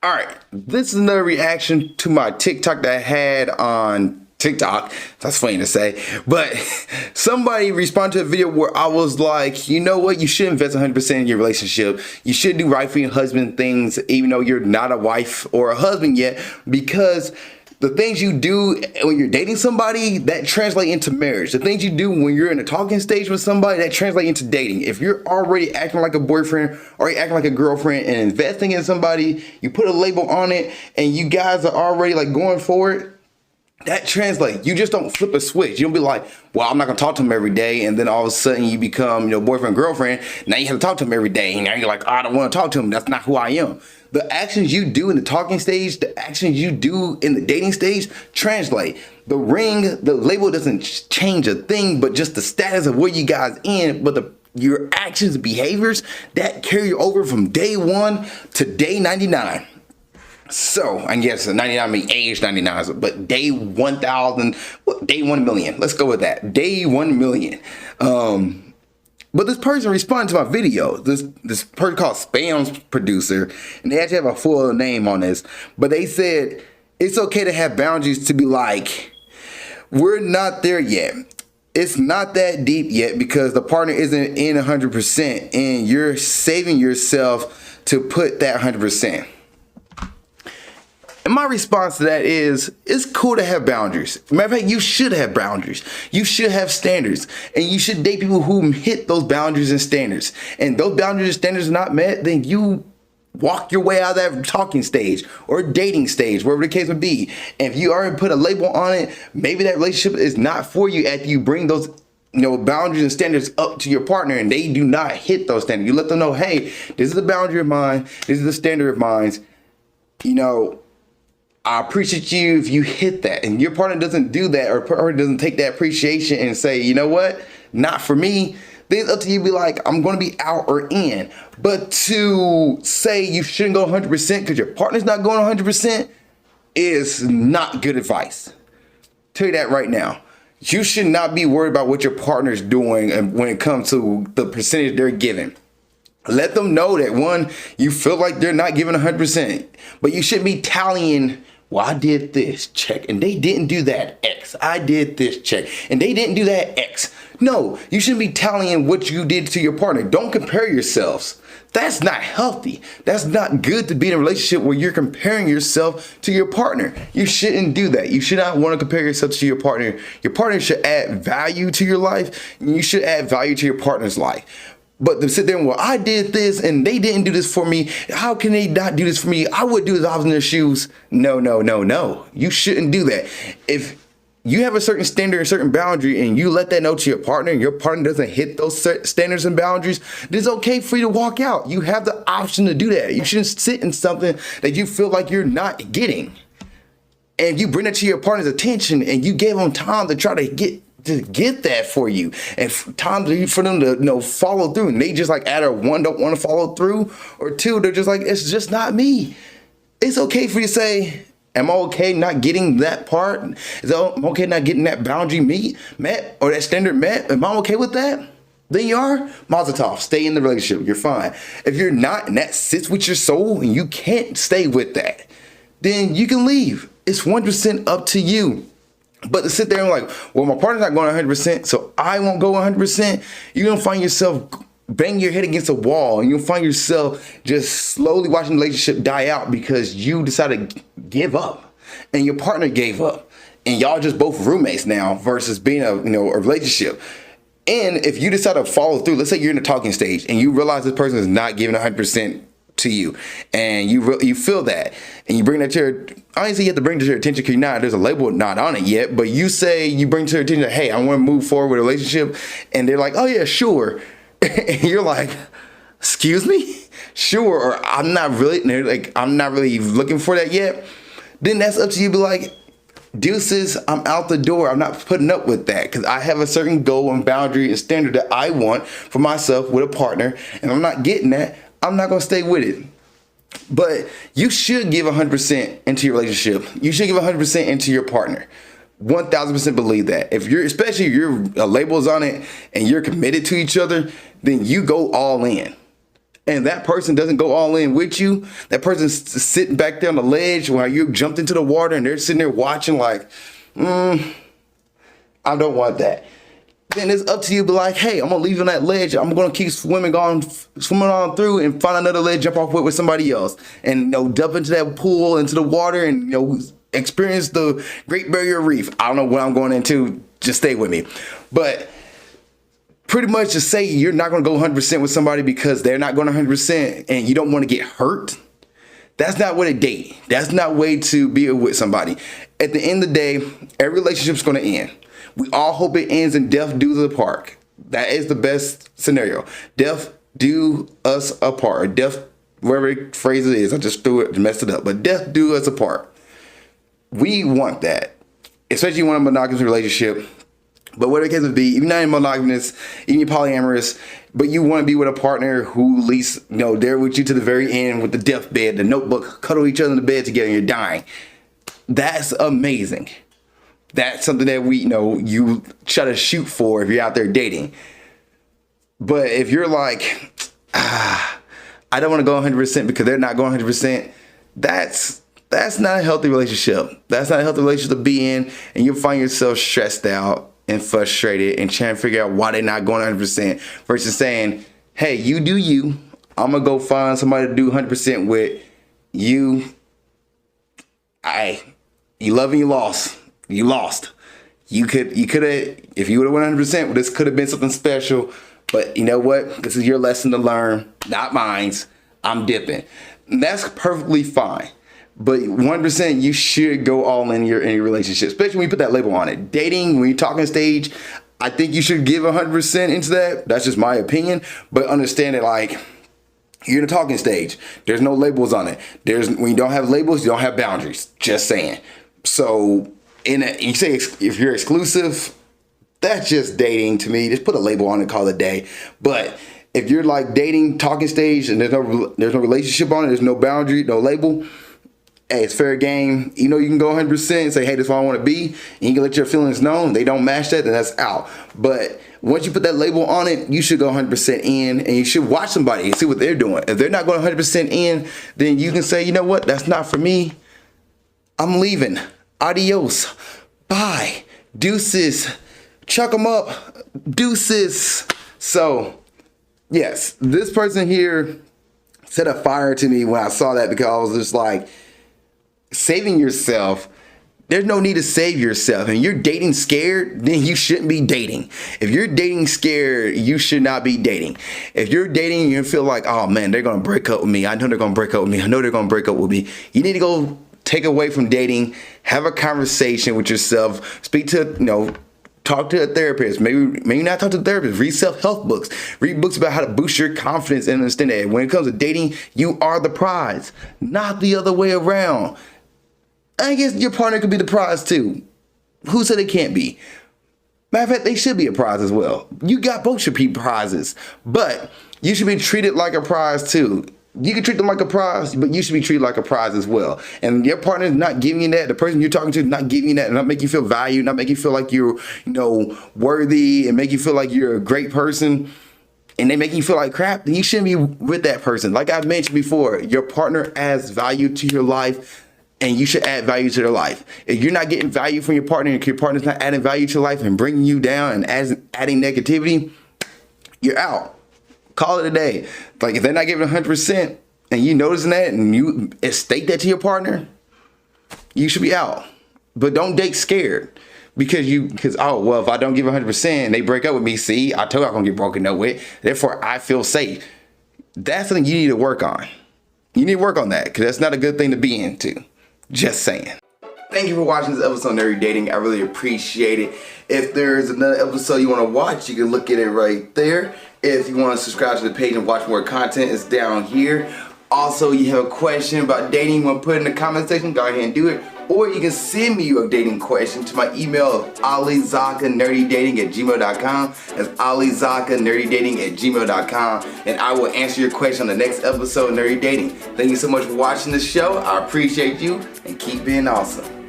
All right, this is another reaction to my TikTok that I had on TikTok. That's funny to say, but somebody responded to a video where I was like, you know what? You should invest 100% in your relationship. You should do right for your husband things, even though you're not a wife or a husband yet, because the things you do when you're dating somebody, that translate into marriage. The things you do when you're in a talking stage with somebody, that translate into dating. If you're already acting like a boyfriend or you're acting like a girlfriend and investing in somebody, you put a label on it and you guys are already like going forward, that translates. You just don't flip a switch. You don't be like, well, I'm not gonna talk to him every day, and then all of a sudden you become, boyfriend, girlfriend. Now you have to talk to him every day, and now you're like, oh, I don't want to talk to him. That's not who I am. The actions you do in the talking stage, the actions you do in the dating stage translate. The ring, the label doesn't change a thing, but just the status of where you guys in, but your actions and behaviors that carry over from day one to day 99. So, I guess 99 mean age 99, but day 1,000, day 1 million. Let's go with that. Day 1 million. But this person responded to my video. This person called Spam's Producer, and they actually have a full name on this. But they said, it's okay to have boundaries, to be like, we're not there yet. It's not that deep yet because the partner isn't in 100% and you're saving yourself to put that 100%. And my response to that is, it's cool to have boundaries. Matter of fact, you should have boundaries. You should have standards. And you should date people who hit those boundaries and standards. And those boundaries and standards are not met, then you walk your way out of that talking stage or dating stage, wherever the case would be. And if you already put a label on it, maybe that relationship is not for you after you bring those boundaries and standards up to your partner and they do not hit those standards. You let them know, hey, this is a boundary of mine. This is a standard of mine. I appreciate you if you hit that, and your partner doesn't do that or doesn't take that appreciation and say, you know what, not for me, then it's up to you to be like, I'm going to be out or in. But to say you shouldn't go 100% because your partner's not going 100% is not good advice. Tell you that right now. You should not be worried about what your partner's doing and when it comes to the percentage they're giving. Let them know that, one, you feel like they're not giving 100%, but you shouldn't be tallying, well, I did this, check, and they didn't do that, X. I did this, check, and they didn't do that, X. No, you shouldn't be tallying what you did to your partner. Don't compare yourselves. That's not healthy. That's not good to be in a relationship where you're comparing yourself to your partner. You shouldn't do that. You should not want to compare yourself to your partner. Your partner should add value to your life, and you should add value to your partner's life. But to sit there and, well, I did this and they didn't do this for me. How can they not do this for me? I would do this if I was in their shoes. No, no, no, no. You shouldn't do that. If you have a certain standard, a certain boundary, and you let that know to your partner and your partner doesn't hit those standards and boundaries, it's okay for you to walk out. You have the option to do that. You shouldn't sit in something that you feel like you're not getting. And you bring it to your partner's attention and you gave them time to try to get that for you, and time for them to follow through, and they just like either one, don't want to follow through, or two, they're just like, it's just not me. It's okay for you to say, am I okay not getting that part? Is I'm okay not getting that boundary met or that standard met? Am I okay with that? Then you are, mazel tov, stay in the relationship, you're fine. If you're not and that sits with your soul and you can't stay with that, then you can leave. It's 100% up to you. But to sit there and like, well, my partner's not going 100%, so I won't go 100%, you're going to find yourself banging your head against a wall, and you'll find yourself just slowly watching the relationship die out because you decided to give up and your partner gave up, and y'all just both roommates now versus being a relationship. And if you decide to follow through, let's say you're in the talking stage and you realize this person is not giving 100% to you, and you feel that, and you bring that to your, obviously you have to bring it to your attention because there's a label not on it yet, but you bring to your attention that, hey, I want to move forward with a relationship, and they're like, oh yeah, sure. And you're like, excuse me, sure, or I'm not really, and they're like, I'm not really looking for that yet. Then that's up to you. Be like, deuces, I'm out the door. I'm not putting up with that because I have a certain goal and boundary and standard that I want for myself with a partner, and I'm not getting that. I'm not going to stay with it. But you should give 100% into your relationship. You should give 100% into your partner. 1000% believe that. Especially if your label's on it and you're committed to each other, then you go all in. and that person doesn't go all in with you, that person's sitting back there on the ledge while you jumped into the water and they're sitting there watching like, I don't want that. Then it's up to you to be like, hey, I'm gonna leave you on that ledge. I'm gonna keep swimming on through and find another ledge, jump off with somebody else, and dump into that pool, into the water, and experience the Great Barrier Reef. I don't know what I'm going into. Just stay with me. But pretty much to say you're not gonna go 100% with somebody because they're not going 100% and you don't want to get hurt. That's not what a date. That's not way to be with somebody. At the end of the day, every relationship's gonna end. We all hope it ends in death do us apart. That is the best scenario. Death do us apart. Or death, whatever phrase it is. I just threw it, messed it up. But death do us apart. We want that. Especially you want a monogamous relationship. But whatever the case would be, even not monogamous, even polyamorous, but you want to be with a partner who at least, there with you to the very end with the deathbed, the notebook, cuddle each other in the bed together and you're dying. That's amazing. That's something that you try to shoot for if you're out there dating. But if you're like, I don't want to go 100% because they're not going 100%, that's not a healthy relationship. That's not a healthy relationship to be in. And you'll find yourself stressed out and frustrated and trying to figure out why they're not going 100% versus saying, hey, you do you. I'm going to go find somebody to do 100% with you. You love and you lost. You lost. You could have, if you would have went 100%, this could have been something special. But you know what? This is your lesson to learn, not mine. I'm dipping. And that's perfectly fine. But 100%, you should go all in your relationship, especially when you put that label on it. Dating, when you're talking stage, I think you should give 100% into that. That's just my opinion. But understand it like, you're in a talking stage. There's no labels on it. When you don't have labels, you don't have boundaries. Just saying. So, you say if you're exclusive, that's just dating to me. Just put a label on it, call it a day. But if you're like dating, talking stage, and there's no relationship on it, there's no boundary, no label, hey, it's fair game. You can go 100% and say, hey, this is what I want to be. And you can let your feelings known. They don't match that, then that's out. But once you put that label on it, you should go 100% in, and you should watch somebody and see what they're doing. If they're not going 100% in, then you can say, you know what, that's not for me. I'm leaving. Adios. Bye. Deuces. Chuck them up. Deuces. So, yes, this person here set a fire to me when I saw that because I was just like, saving yourself, there's no need to save yourself. And you're dating scared, then you shouldn't be dating. If you're dating scared, you should not be dating. If you're dating and you feel like, oh man, they're going to break up with me. I know they're going to break up with me. I know they're going to break up with me. You need to go take away from dating, have a conversation with yourself, speak to, talk to a therapist. Maybe not talk to a therapist. Read self-help books. Read books about how to boost your confidence and understand that when it comes to dating, you are the prize, not the other way around. I guess your partner could be the prize too. Who said it can't be? Matter of fact, they should be a prize as well. Both should be prizes, but you should be treated like a prize too. You can treat them like a prize, but you should be treated like a prize as well. And your partner is not giving you that. The person you're talking to is not giving you that, and not make you feel valued, not make you feel like you're, worthy, and make you feel like you're a great person. And they make you feel like crap. Then you shouldn't be with that person. Like I've mentioned before, your partner adds value to your life, and you should add value to their life. If you're not getting value from your partner, and your partner's not adding value to your life and bringing you down and adding negativity, you're out. Call it a day. Like if they're not giving 100% and you noticing that and you state that to your partner, you should be out. But don't date scared because if I don't give 100% and they break up with me, see, I told you I'm gonna get broken up with. Therefore, I feel safe. That's something you need to work on. You need to work on that because that's not a good thing to be into. Just saying. Thank you for watching this episode of Nerdy Dating. I really appreciate it. If there's another episode you want to watch, you can look at it right there. If you want to subscribe to the page and watch more content, it's down here. Also, you have a question about dating you want to put in the comment section, go ahead and do it. Or you can send me your dating question to my email of alizakkanerdydating@gmail.com. That's alizakkanerdydating@gmail.com. And I will answer your question on the next episode of Nerdy Dating. Thank you so much for watching this show. I appreciate you and keep being awesome.